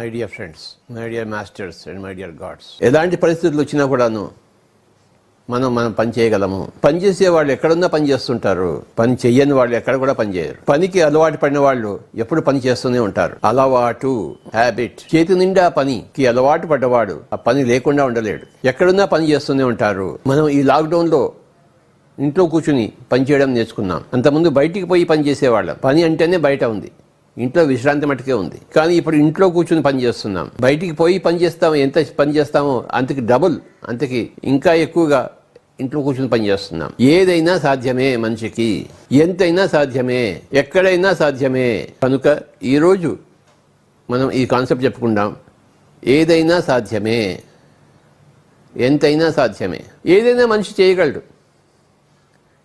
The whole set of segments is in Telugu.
My dear friends, my dear masters and my dear God's, ఎలాంటి పరిస్థితులు వచ్చినా కూడాను మనం పని చేయగలము. పని చేసే వాళ్ళు ఎక్కడున్నా పని చేస్తుంటారు, పని చెయ్యని వాళ్ళు ఎక్కడ కూడా పని చేయరు. పనికి అలవాటు పడిన వాళ్ళు ఎప్పుడు పని చేస్తూనే ఉంటారు. అలవాటు, హ్యాబిట్. చేతి నిండా పనికి అలవాటు పడ్డవాడు ఆ పని లేకుండా ఉండలేడు. ఎక్కడున్నా పని చేస్తూనే ఉంటారు. మనం ఈ లాక్డౌన్ లో ఇంట్లో కూర్చుని పని చేయడం నేర్చుకున్నాం. అంతకుముందు బయటికి పోయి పని చేసేవాళ్ళం. పని అంటేనే బయట ఉంది, ఇంట్లో విశ్రాంతి మట్టుకే ఉంది. కానీ ఇప్పుడు ఇంట్లో కూర్చుని పని చేస్తున్నాం. బయటికి పోయి పని చేస్తాము, ఎంత పని చేస్తామో అంతకి డబుల్, అంతకి ఇంకా ఎక్కువగా ఇంట్లో కూర్చుని పని చేస్తున్నాం. ఏదైనా సాధ్యమే, మనిషికి ఎంతైనా సాధ్యమే, ఎక్కడైనా సాధ్యమే. కనుక ఈరోజు మనం ఈ కాన్సెప్ట్ చెప్పుకుందాం. ఏదైనా సాధ్యమే, ఎంతైనా సాధ్యమే. ఏదైనా మనిషి చేయగలడు,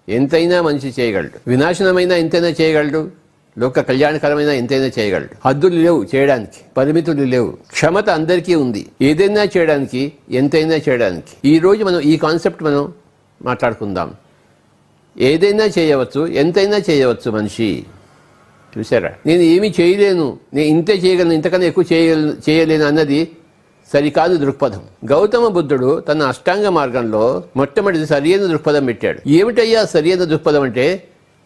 ఎంతైనా మనిషి చేయగలడు. వినాశనమైన ఎంతైనా చేయగలడు, లోక కళ్యాణకరమైన ఎంతైనా చేయగలడు. హద్దులు లేవు చేయడానికి, పరిమితులు లేవు. క్షమత అందరికీ ఉంది, ఏదైనా చేయడానికి, ఎంతైనా చేయడానికి. ఈ రోజు మనం ఈ కాన్సెప్ట్ మనం మాట్లాడుకుందాం. ఏదైనా చేయవచ్చు, ఎంతైనా చేయవచ్చు మనిషి. చూసారా, నేను ఏమీ చేయలేను, నేను ఇంతే చేయగలను, ఇంతకన్నా ఎక్కువ చేయలేను అన్నది సరికాదు దృక్పథం. గౌతమ బుద్ధుడు తన అష్టాంగ మార్గంలో మొట్టమొదటి సరియైన దృక్పథం పెట్టాడు. ఏమిటయ్యా సరియైన దృక్పథం అంటే?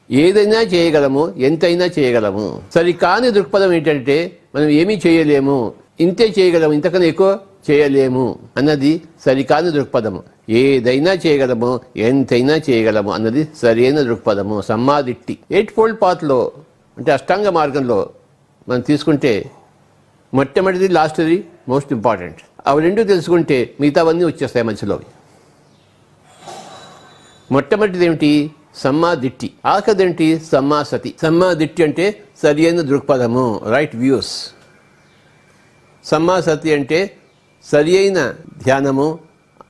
ఏదైనా చేయగలము, ఎంతైనా చేయగలము. సరికాని దృక్పథం ఏంటంటే మనం ఏమీ చేయలేము, ఇంతే చేయగలము, ఇంతకన్నా ఎక్కువ చేయలేము అన్నది సరికాని దృక్పథము. ఏదైనా చేయగలము, ఎంతైనా చేయగలము అన్నది సరైన దృక్పథము, సమ్మాదిట్టి. 8 fold path లో అంటే అష్టాంగ మార్గంలో మనం తీసుకుంటే మొట్టమొదటిది, లాస్ట్ది మోస్ట్ ఇంపార్టెంట్. అవి రెండు తెలుసుకుంటే మిగతావన్నీ వచ్చేస్తాయి మధ్యలో. మొట్టమొదటిది ఏమిటి? సమ్మాదిట్టి. ఆఖరిదేంటి? సమ్మాసతి. సమ్మాదిట్టి అంటే సరి అయిన దృక్పథము, రైట్ వ్యూస్. సమ్మాసతి అంటే సరి అయిన ధ్యానము,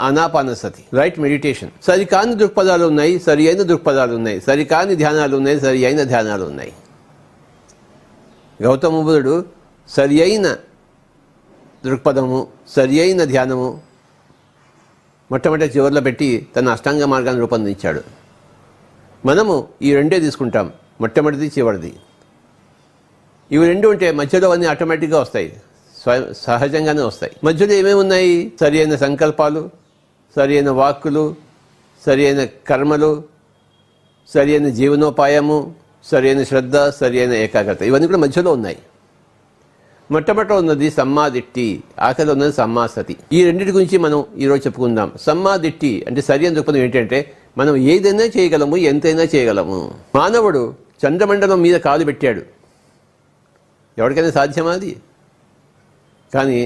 ఆనాపానసతి, రైట్ మెడిటేషన్. సరికాని దృక్పథాలు ఉన్నాయి, సరి అయిన దృక్పథాలు ఉన్నాయి. సరికాని ధ్యానాలు ఉన్నాయి, సరి అయిన ధ్యానాలు ఉన్నాయి. గౌతమ బుద్ధుడు సరి అయిన దృక్పథము, సరి అయిన ధ్యానము మొట్టమొదటి చివరిలో పెట్టి తన అష్టాంగ మార్గాన్ని రూపొందించాడు. మనము ఈ రెండే తీసుకుంటాం, మొట్టమొదటిది, చివరిది. ఇవి రెండు ఉంటే మధ్యలో అన్నీ ఆటోమేటిక్గా వస్తాయి, సహజంగానే వస్తాయి. మధ్యలో ఏమేమి ఉన్నాయి? సరి అయిన సంకల్పాలు, సరి అయిన వాక్కులు, సరి అయిన కర్మలు, సరి అయిన జీవనోపాయము, సరి అయిన శ్రద్ధ, సరి అయిన ఏకాగ్రత. ఇవన్నీ కూడా మధ్యలో ఉన్నాయి. మొట్టమొదట ఉన్నది సమ్మాదిట్టి, ఆఖరిలో ఉన్నది సమ్మాసతి. ఈ రెండింటి గురించి మనం ఈరోజు చెప్పుకుందాం. సమ్మాదిట్టి అంటే సరి అయిన దృక్పథం ఏంటంటే మనం ఏదైనా చేయగలము, ఎంతైనా చేయగలము. మానవుడు చంద్రమండలం మీద కాలు పెట్టాడు. ఎవరికైనా సాధ్యమా అది? కానీ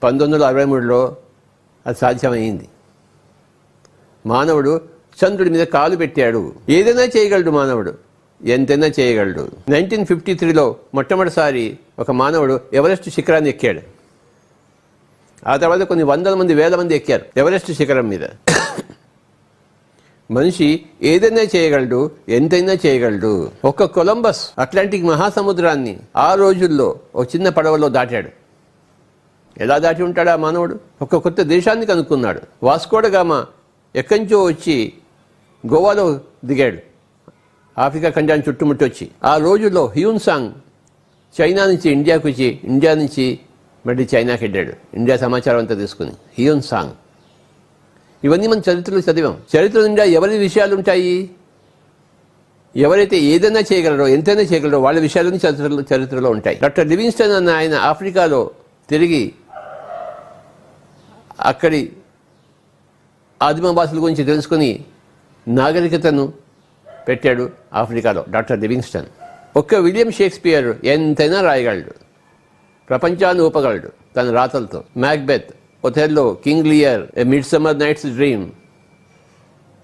1963లో అది సాధ్యమైంది. మానవుడు చంద్రుడి మీద కాలు పెట్టాడు. ఏదైనా చేయగలడు మానవుడు, ఎంతైనా చేయగలడు. 1953లో మొట్టమొదటిసారి ఒక మానవుడు ఎవరెస్ట్ శిఖరాన్ని ఎక్కాడు. ఆ తర్వాత కొన్ని వందల మంది, వేల మంది ఎక్కారు ఎవరెస్ట్ శిఖరం మీద. మనిషి ఏదైనా చేయగలడు, ఎంతైనా చేయగలడు. ఒక్క కొలంబస్ అట్లాంటిక్ మహాసముద్రాన్ని ఆ రోజుల్లో ఒక చిన్న పడవలో దాటాడు. ఎలా దాటి ఉంటాడు ఆ మానవుడు? ఒక కొత్త దేశాన్ని కనుక్కున్నాడు. వాస్కోడ గామా ఎక్కడి నుంచో వచ్చి గోవాలో దిగాడు. ఆఫ్రికా ఖండాన్ని చుట్టుముట్టి వచ్చి ఆ రోజుల్లో హ్యూన్సాంగ్ చైనా నుంచి ఇండియాకు వచ్చి, ఇండియా నుంచి మళ్ళీ చైనాకి వెళ్ళాడు, ఇండియా సమాచారం అంతా తీసుకుని. హ్యూన్సాంగ్. ఇవన్నీ మనం చరిత్రలో చదివాం. చరిత్ర నిండా ఎవరి విషయాలు ఉంటాయి? ఎవరైతే ఏదైనా చేయగలరో, ఎంతైనా చేయగలరో వాళ్ళ విషయాలన్నీ చరిత్రలో ఉంటాయి. డాక్టర్ లివింగ్స్టన్ అన్న ఆయన ఆఫ్రికాలో తిరిగి అక్కడి ఆదిమవాసుల గురించి తెలుసుకుని నాగరికతను పెట్టాడు ఆఫ్రికాలో డాక్టర్ లివింగ్స్టన్. ఒక్క విలియం షేక్స్పియర్ ఎంతైనా రాయగలడు, ప్రపంచాన్ని ఊపగలడు తన రాతలతో. Macbeth, Othello, King Lear, a midsummer night's dream,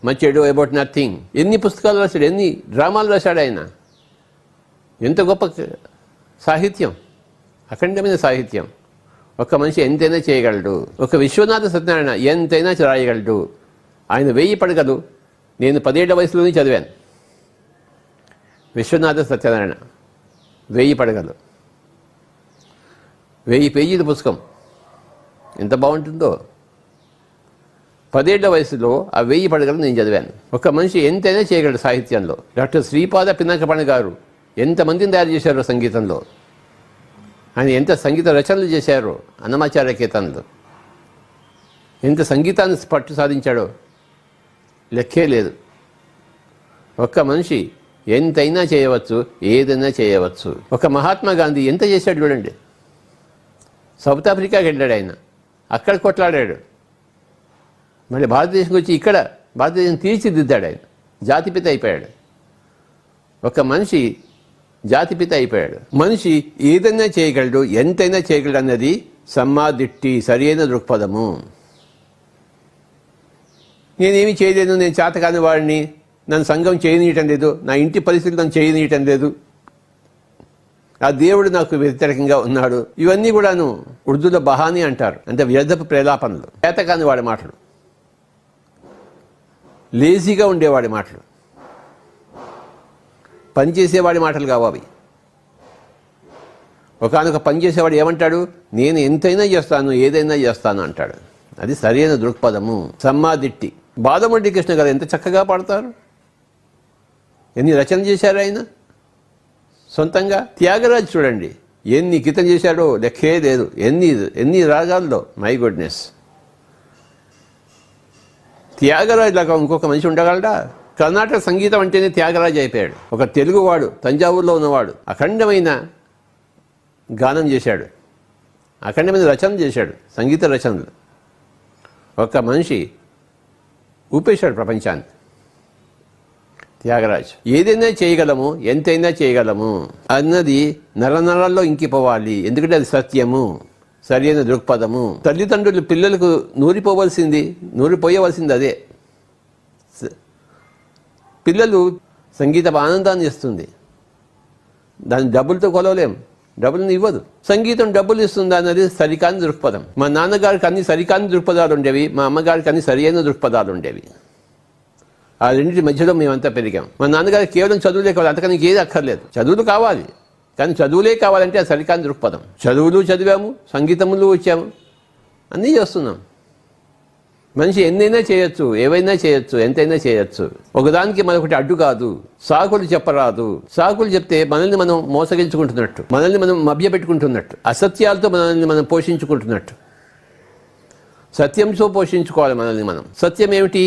much ado about nothing. ఎన్ని పుస్తకాలు రాశాడు, ఎన్ని డ్రామాలు రాశాడు ఆయన. ఎంత గొప్ప సాహిత్యం, అఖండమైన సాహిత్యం. ఒక మనిషి ఎంతైనా చేయగలడు. ఒక విశ్వనాథ సత్యనారాయణ ఎంతైనా రాయగలడు. ఆయన 1000 పడగలు నేను 10 ఏళ్ల వయసులోనే చదివాను. విశ్వనాథ సత్యనారాయణ 1000 పడగలు, 1000 పేజీల పుస్తకం. ఎంత బాగుంటుందో. 10 ఏళ్ల వయసులో ఆ 1000 పడగలు నేను చదివాను. ఒక మనిషి ఎంతైనా చేయగలడు సాహిత్యంలో. డాక్టర్ శ్రీపాద పినాకపణి గారు ఎంతమందిని తయారు చేశారో సంగీతంలో. ఆయన ఎంత సంగీత రచనలు చేశారో అన్నమాచార్య కీర్తనలు, ఎంత సంగీతాన్ని పట్టు సాధించాడో లెక్కే లేదు. ఒక్క మనిషి ఎంతైనా చేయవచ్చు, ఏదైనా చేయవచ్చు. ఒక మహాత్మా గాంధీ ఎంత చేశాడు చూడండి. సౌత్ ఆఫ్రికాకి వెళ్ళాడు ఆయన, అక్కడ కొట్లాడాడు. మళ్ళీ భారతదేశంకి వచ్చి ఇక్కడ భారతదేశం తీర్చిదిద్దాడు. ఆయన జాతిపిత అయిపోయాడు. ఒక మనిషి జాతిపిత అయిపోయాడు. మనిషి ఏదైనా చేయగలడు, ఎంతైనా చేయగలడు అన్నది సమ్మాదిట్టి, సరైన దృక్పథము. నేనేమి చేయలేను, నేను చేతకాని వాడిని, నన్ను సంఘం చేయనీయటం లేదు, నా ఇంటి పరిస్థితులు నన్ను చేయనీయటం లేదు, ఆ దేవుడు నాకు వ్యతిరేకంగా ఉన్నాడు, ఇవన్నీ కూడాను ఉర్దూలో బహానీ అంటారు. అంటే వ్యర్థపు ప్రేలాపనలు, చేతకాని వాడి మాటలు, లేజీగా ఉండేవాడి మాటలు, పనిచేసేవాడి మాటలు కావాలి. ఒకనొక పని చేసేవాడు ఏమంటాడు, నేను ఎంతైనా చేస్తాను, ఏదైనా చేస్తాను అంటాడు. అది సరైన దృక్పథము, సమ్మాదిట్టి. బాలమురళీ కృష్ణ గారు ఎంత చక్కగా పాడతారు, ఎన్ని రచన చేశారు ఆయన సొంతంగా. త్యాగరాజు చూడండి, ఎన్ని గీతం చేశాడో లెక్కే లేదు, ఎన్ని రాగాల్లో. మై గుడ్నెస్, త్యాగరాజు లాగా ఇంకొక మనిషి ఉండగలడా? కర్ణాటక సంగీతం అంటేనే త్యాగరాజు అయిపోయాడు. ఒక తెలుగువాడు, తంజావూరులో ఉన్నవాడు, అఖండమైన గానం చేశాడు, అఖండమైన రచన చేశాడు, సంగీత రచనలు. ఒక మనిషి ఊపేశాడు ప్రపంచాన్ని, త్యాగరాజు. ఏదైనా చేయగలము, ఎంతైనా చేయగలము అన్నది నరనరాల్లో ఇంకిపోవాలి. ఎందుకంటే అది సత్యము, సరైన దృక్పథము. తల్లిదండ్రులు పిల్లలకు నూరిపోయవలసింది అదే. పిల్లలు సంగీతం ఆనందాన్ని ఇస్తుంది, దాన్ని డబ్బులతో కొలవలేం, డబ్బులను ఇవ్వదు. సంగీతం డబ్బులు ఇస్తుంది అన్నది సరికాని దృక్పథం. మా నాన్నగారికి అన్ని సరికాని దృక్పథాలు ఉండేవి, మా అమ్మగారికి అన్ని సరైన దృక్పథాలు ఉండేవి. ఆ రెండింటి మధ్యలో మేమంతా పెరిగాం. మా నాన్నగారికి కేవలం చదువులే కావాలి, అంతకని ఏది అక్కర్లేదు. చదువులు కావాలి, కానీ చదువులే కావాలంటే అది సరికాని దృక్పథం. చదువులు చదివాము, సంగీతములు వచ్చాము, అన్నీ చేస్తున్నాం. మనిషి ఎన్నైనా చేయొచ్చు, ఏవైనా చేయొచ్చు, ఎంతైనా చేయొచ్చు. ఒకదానికి మరొకటి అడ్డు కాదు. సాకులు చెప్పరాదు. సాకులు చెప్తే మనల్ని మనం మోసగించుకుంటున్నట్టు, మనల్ని మనం మభ్యపెట్టుకుంటున్నట్టు, అసత్యాలతో మనల్ని మనం పోషించుకుంటున్నట్టు. సత్యంతో పోషించుకోవాలి మనల్ని మనం. సత్యం ఏమిటి?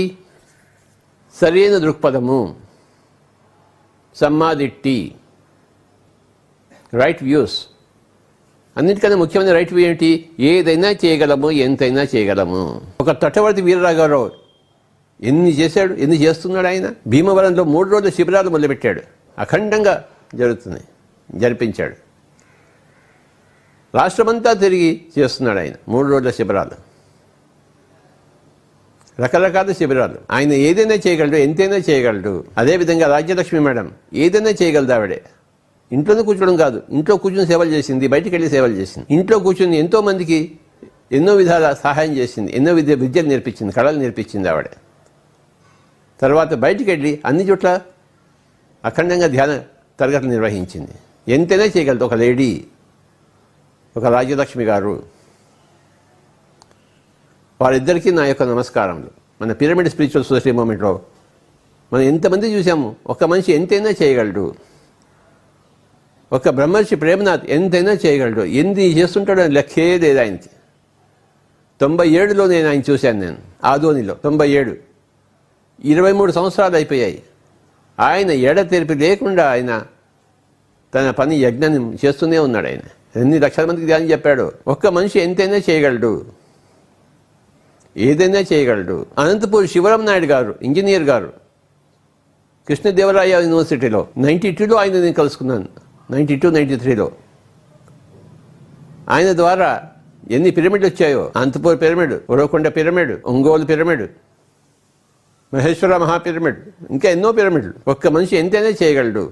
సరైన దృక్పథము, సమ్మాదిట్టి, రైట్ వ్యూస్. అన్నిటికన్నా ముఖ్యమైన రైట్ వ్యూ ఏమిటి? ఏదైనా చేయగలము, ఎంతైనా చేయగలము. ఒక తటవర్తి వీరరాఘవరావు ఎన్ని చేశాడు, ఎన్ని చేస్తున్నాడు ఆయన. భీమవరంలో 3 రోజుల శిబిరాలు మొదలుపెట్టాడు, అఖండంగా జరిపించాడు. రాష్ట్రమంతా తిరిగి చేస్తున్నాడు ఆయన 3 రోజుల శిబిరాలు, రకరకాల శిబిరాలు. ఆయన ఏదైనా చేయగలడు, ఎంతైనా చేయగలడు. అదేవిధంగా రాజ్యలక్ష్మి మేడం ఏదైనా చేయగలదు. ఆవిడే ఇంట్లోనే కూర్చోవడం కాదు, ఇంట్లో కూర్చుని సేవలు చేసింది, బయటికి వెళ్ళి సేవలు చేసింది. ఇంట్లో కూర్చుని ఎంతో మందికి ఎన్నో విధాల సహాయం చేసింది, ఎన్నో విద్యలు నేర్పించింది, కళలు నేర్పించింది ఆవిడ. తర్వాత బయటికి వెళ్ళి అన్ని చోట్ల అఖండంగా ధ్యాన తరగతులు నిర్వహించింది. ఎంతైనా చేయగలదు ఒక లేడీ, ఒక రాజ్యలక్ష్మి గారు. వారిద్దరికీ నా యొక్క నమస్కారములు. మన పిరమిడ్ స్పిరిచువల్ సొసైటీ మూమెంట్లో మనం ఎంతమంది చూసాము. ఒక మనిషి ఎంతైనా చేయగలడు. ఒక బ్రహ్మర్షి ప్రేమనాథ్ ఎంతైనా చేయగలడు. ఎన్ని చేస్తుంటాడో లెక్కే లేదు ఆయనకి. 97లో నేను ఆయన చూశాను, నేను ఆదోనిలో. 97, 23 సంవత్సరాలు అయిపోయాయి. ఆయన ఎడతెరిపి లేకుండా ఆయన తన పని యజ్ఞాన్ని చేస్తూనే ఉన్నాడు. ఆయన ఎన్ని లక్షల మందికి ధ్యానం చెప్పాడు. ఒక్క మనిషి ఎంతైనా చేయగలడు, ఏదైనా చేయగలడు. అనంతపూర్ శివరాం నాయుడు గారు, ఇంజనీర్ గారు, కృష్ణదేవరాయ యూనివర్సిటీలో 92లో ఆయన నేను కలుసుకున్నాను. 92, 93లో ఆయన ద్వారా ఎన్ని పిరమిడ్లు వచ్చాయో. Anantapur pyramid, Uravakonda pyramid, Ongole pyramid, Maheshwara మహాపిరమిడ్, ఇంకా ఎన్నో పిరమిడ్లు. ఒక్క మనిషి ఎంతైనా చేయగలడు.